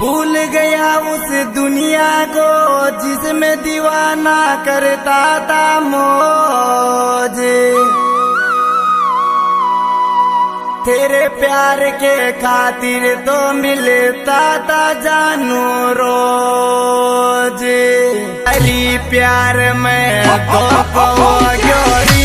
भूल गया उस दुनिया को जिसमें दीवाना करता था मौज। तेरे प्यार के खातिर तो मिलता था जानू रोज। अली प्यार में तो गोरी